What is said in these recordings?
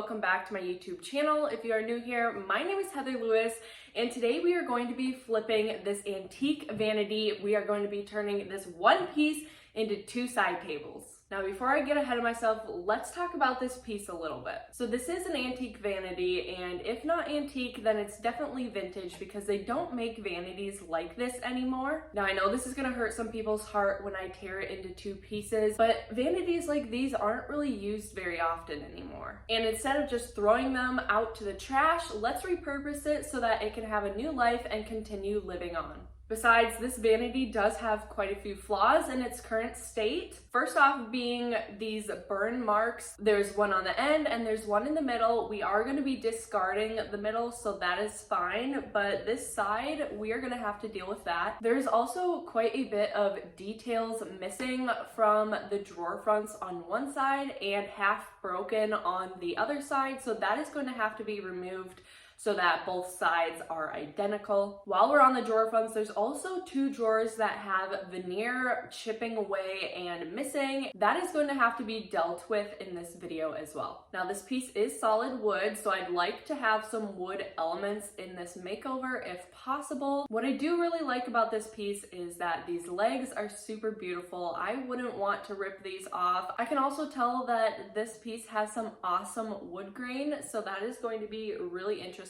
welcome back to my YouTube channel. If you are new here, my name is Heather Lewis, and today we are going to be flipping this antique vanity. We are going to be turning this one piece into two side tables. Now, before I get ahead of myself, let's talk about this piece a little bit. So this is an antique vanity, and if not antique, then it's definitely vintage because they don't make vanities like this anymore. Now, I know this is gonna hurt some people's heart when I tear it into two pieces, but vanities like these aren't really used very often anymore. And instead of just throwing them out to the trash, let's repurpose it so that it can have a new life and continue living on. Besides, this vanity does have quite a few flaws in its current state. First off being these burn marks. There's one on the end and there's one in the middle. We are going to be discarding the middle, so that is fine, but this side, we are going to have to deal with that. There's also quite a bit of details missing from the drawer fronts on one side and half broken on the other side, so that is going to have to be removed so that both sides are identical. While we're on the drawer fronts, there's also two drawers that have veneer chipping away and missing. That is going to have to be dealt with in this video as well. Now, this piece is solid wood, so I'd like to have some wood elements in this makeover if possible. What I do really like about this piece is that these legs are super beautiful. I wouldn't want to rip these off. I can also tell that this piece has some awesome wood grain, so that is going to be really interesting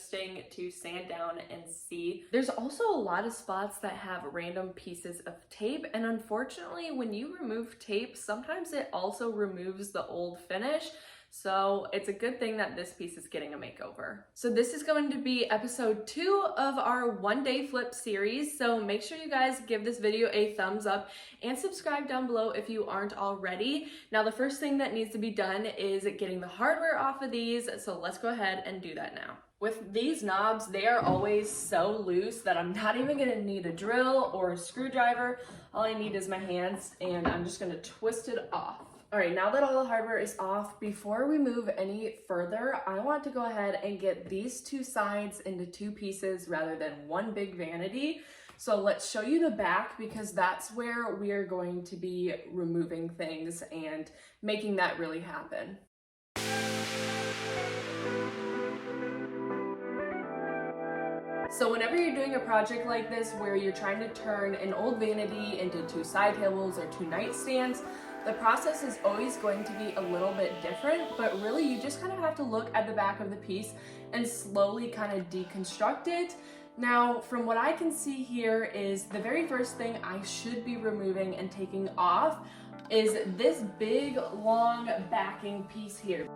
to sand down and see. There's also a lot of spots that have random pieces of tape, and unfortunately when you remove tape, sometimes it also removes the old finish. So it's a good thing that this piece is getting a makeover. So this is going to be episode 2 of our one-day flip series. So make sure you guys give this video a thumbs up and subscribe down below if you aren't already. Now, the first thing that needs to be done is getting the hardware off of these. So let's go ahead and do that now. With these knobs, they are always so loose that I'm not even gonna need a drill or a screwdriver. All I need is my hands, and I'm just gonna twist it off. All right, now that all the hardware is off, before we move any further, I want to go ahead and get these two sides into two pieces rather than one big vanity. So let's show you the back, because that's where we are going to be removing things and making that really happen. So whenever you're doing a project like this where you're trying to turn an old vanity into two side tables or two nightstands, the process is always going to be a little bit different, but really you just kind of have to look at the back of the piece and slowly kind of deconstruct it. Now, from what I can see here is the very first thing I should be removing and taking off is this big, long backing piece here.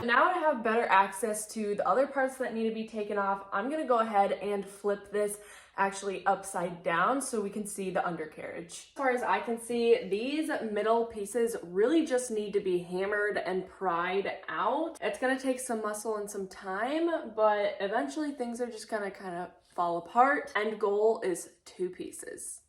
Now I have better access to the other parts that need to be taken off. I'm gonna go ahead and flip this actually upside down so we can see the undercarriage. As far as I can see, these middle pieces really just need to be hammered and pried out. It's gonna take some muscle and some time, but eventually things are just gonna kind of fall apart. End goal is two pieces.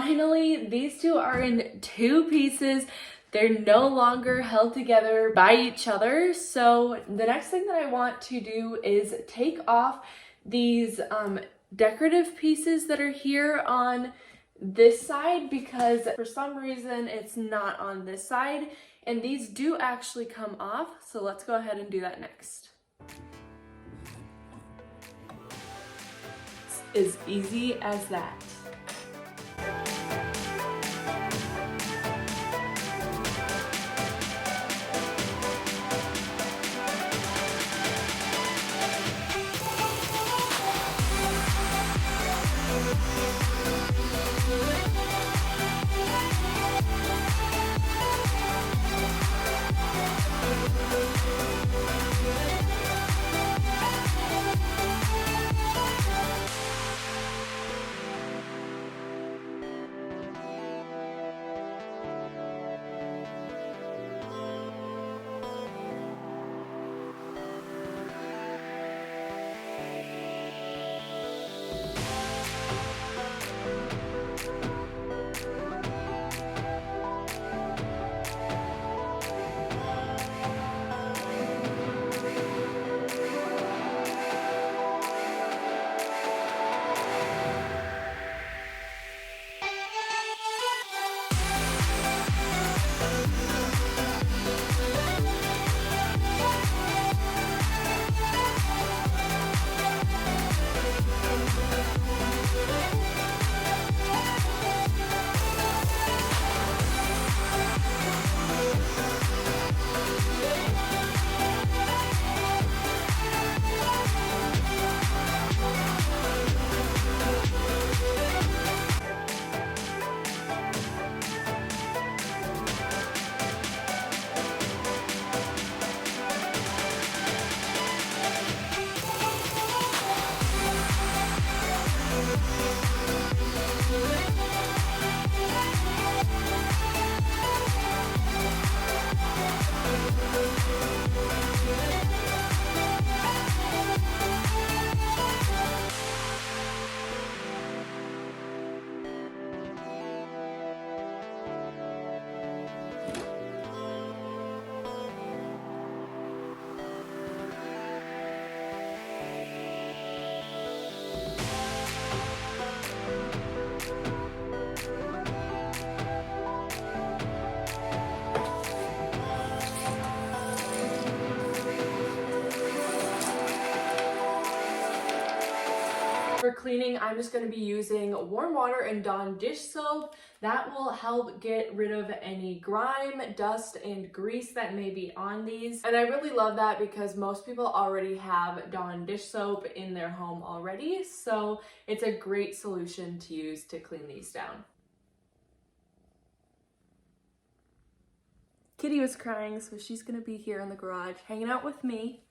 finally, these two are in two pieces. They're no longer held together by each other. So the next thing that I want to do is take off these decorative pieces that are here on this side, because for some reason it's not on this side, and these do actually come off. So let's go ahead and do that next. It's as easy as that. For cleaning, I'm just going to be using warm water and Dawn dish soap. That will help get rid of any grime, dust, and grease that may be on these. And I really love that because most people already have Dawn dish soap in their home already. So it's a great solution to use to clean these down. Kitty was crying, so she's going to be here in the garage hanging out with me.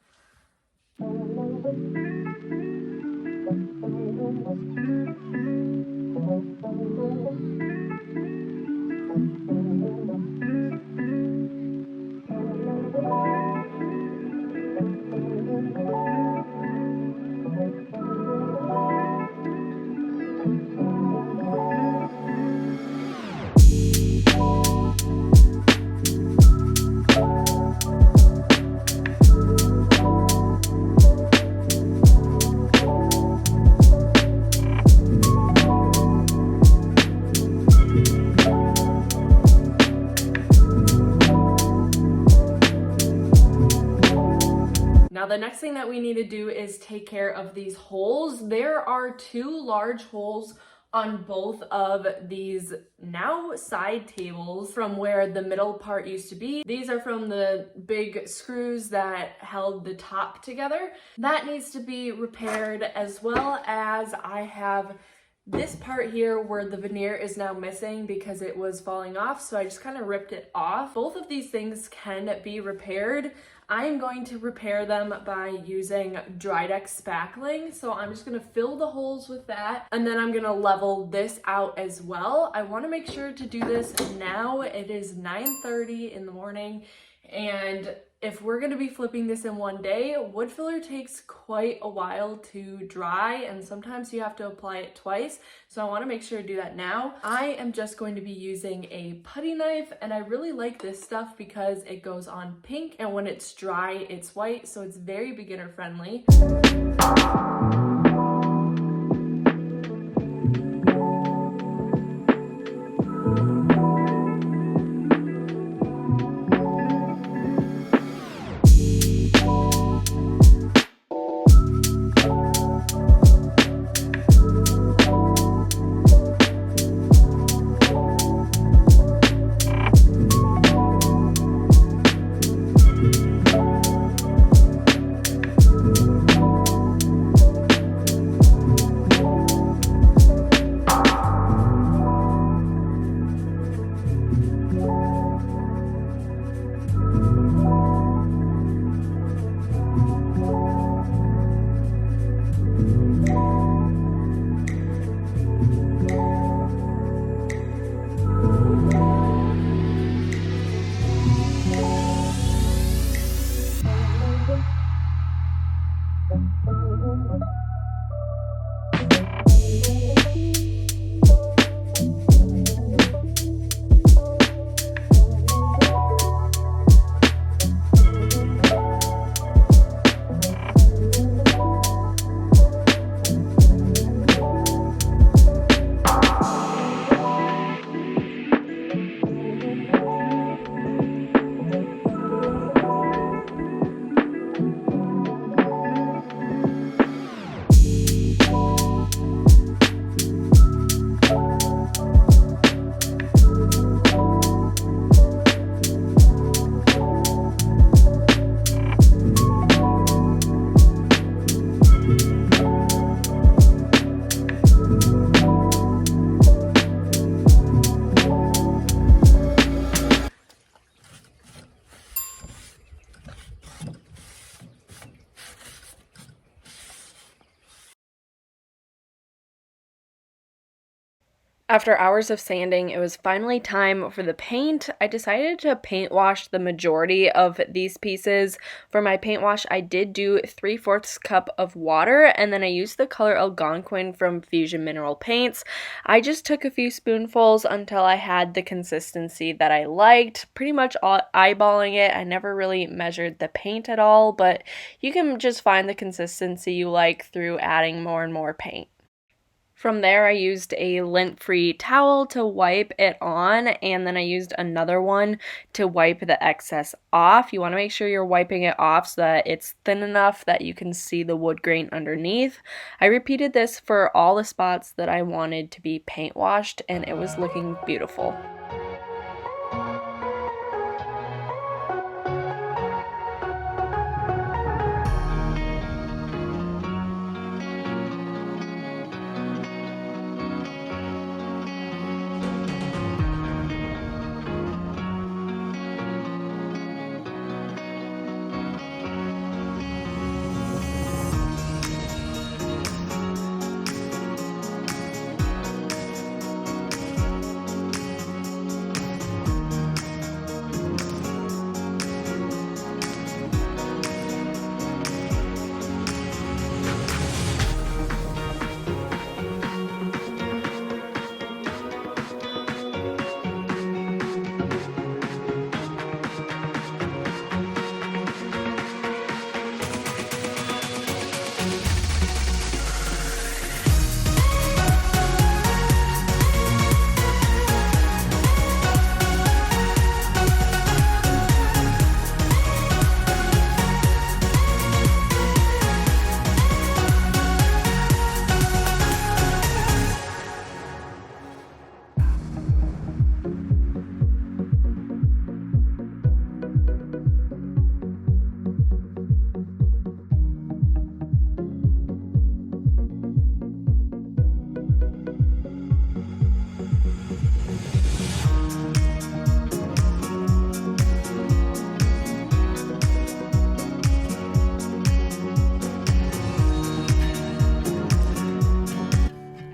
Now the next thing that we need to do is take care of these holes. There are two large holes on both of these now side tables from where the middle part used to be. These are from the big screws that held the top together. That needs to be repaired, as well as I have this part here where the veneer is now missing because it was falling off, so I just kind of ripped it off. Both of these things can be repaired. I am going to repair them by using Drydex spackling, so I'm just going to fill the holes with that, and then I'm going to level this out as well. I want to make sure to do this now. It is 9:30 in the morning, And if we're going to be flipping this in one day, wood filler takes quite a while to dry, and sometimes you have to apply it twice. So I want to make sure to do that now. I am just going to be using a putty knife, and I really like this stuff because it goes on pink, and when it's dry, it's white. So it's very beginner friendly. After hours of sanding, it was finally time for the paint. I decided to paint wash the majority of these pieces. For my paint wash, I did do 3/4 cup of water, and then I used the color Algonquin from Fusion Mineral Paints. I just took a few spoonfuls until I had the consistency that I liked, pretty much eyeballing it. I never really measured the paint at all, but you can just find the consistency you like through adding more and more paint. From there, I used a lint-free towel to wipe it on, and then I used another one to wipe the excess off. You want to make sure you're wiping it off so that it's thin enough that you can see the wood grain underneath. I repeated this for all the spots that I wanted to be paint washed, and it was looking beautiful.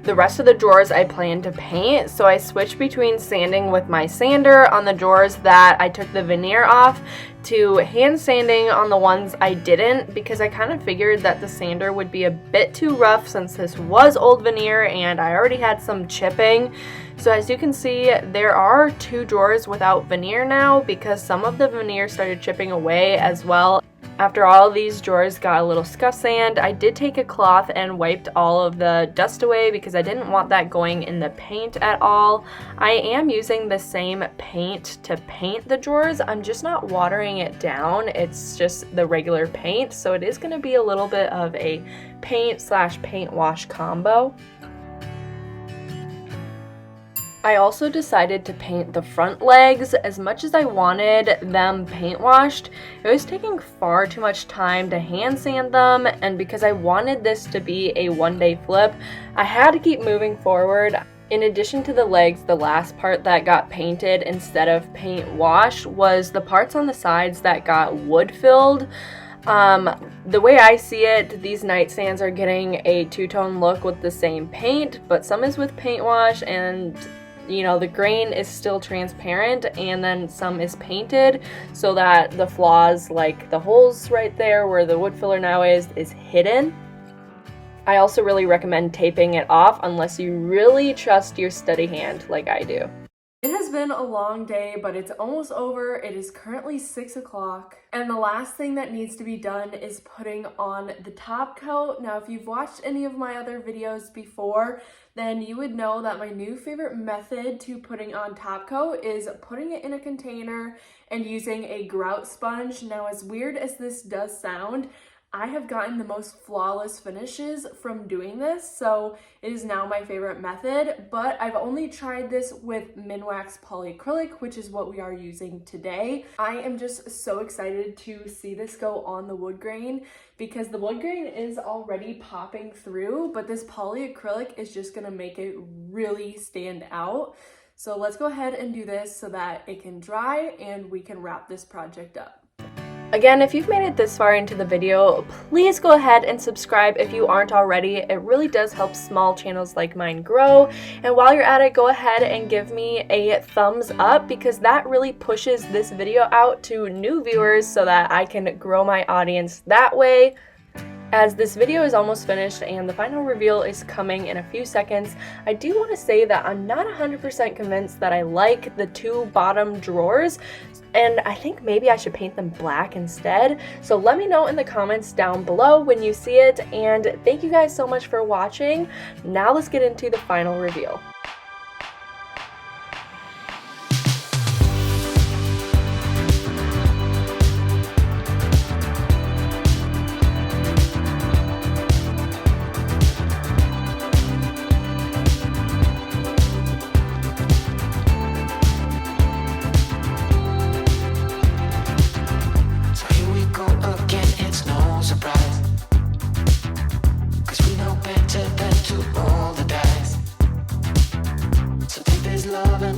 The rest of the drawers I plan to paint, so I switched between sanding with my sander on the drawers that I took the veneer off to hand sanding on the ones I didn't, because I kind of figured that the sander would be a bit too rough since this was old veneer and I already had some chipping. So as you can see, there are 2 drawers without veneer now because some of the veneer started chipping away as well. After all these drawers got a little scuff sand, I did take a cloth and wiped all of the dust away because I didn't want that going in the paint at all. I am using the same paint to paint the drawers. I'm just not watering it down. It's just the regular paint, so it is going to be a little bit of a paint/paint wash combo. I also decided to paint the front legs. As much as I wanted them paint washed, it was taking far too much time to hand sand them, and because I wanted this to be a one-day flip, I had to keep moving forward. In addition to the legs, the last part that got painted instead of paint washed was the parts on the sides that got wood filled. The way I see it, these nightstands are getting a two-tone look with the same paint, but some is with paint wash and you know, the grain is still transparent, and then some is painted so that the flaws, like the holes right there where the wood filler now is hidden. I also really recommend taping it off unless you really trust your steady hand like I do. It has been a long day, but it's almost over. It is currently 6 o'clock, and the last thing that needs to be done is putting on the top coat. Now, if you've watched any of my other videos before, then you would know that my new favorite method to putting on top coat is putting it in a container and using a grout sponge. Now, as weird as this does sound, I have gotten the most flawless finishes from doing this, so it is now my favorite method, but I've only tried this with Minwax polyacrylic, which is what we are using today. I am just so excited to see this go on the wood grain because the wood grain is already popping through, but this polyacrylic is just gonna make it really stand out. So let's go ahead and do this so that it can dry and we can wrap this project up. Again, if you've made it this far into the video, please go ahead and subscribe if you aren't already. It really does help small channels like mine grow. And while you're at it, go ahead and give me a thumbs up because that really pushes this video out to new viewers so that I can grow my audience that way. As this video is almost finished and the final reveal is coming in a few seconds, I do want to say that I'm not 100% convinced that I like the 2 bottom drawers, and I think maybe I should paint them black instead. So let me know in the comments down below when you see it, and thank you guys so much for watching. Now let's get into the final reveal.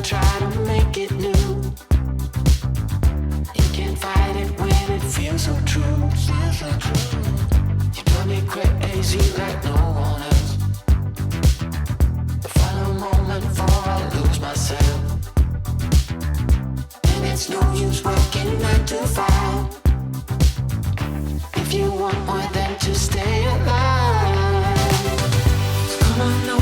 Try to make it new. You can't fight it when it feels so true. You drive me crazy like no one else. The final moment before I lose myself. And it's no use working 9 to 5 if you want more than to stay alive. So come on,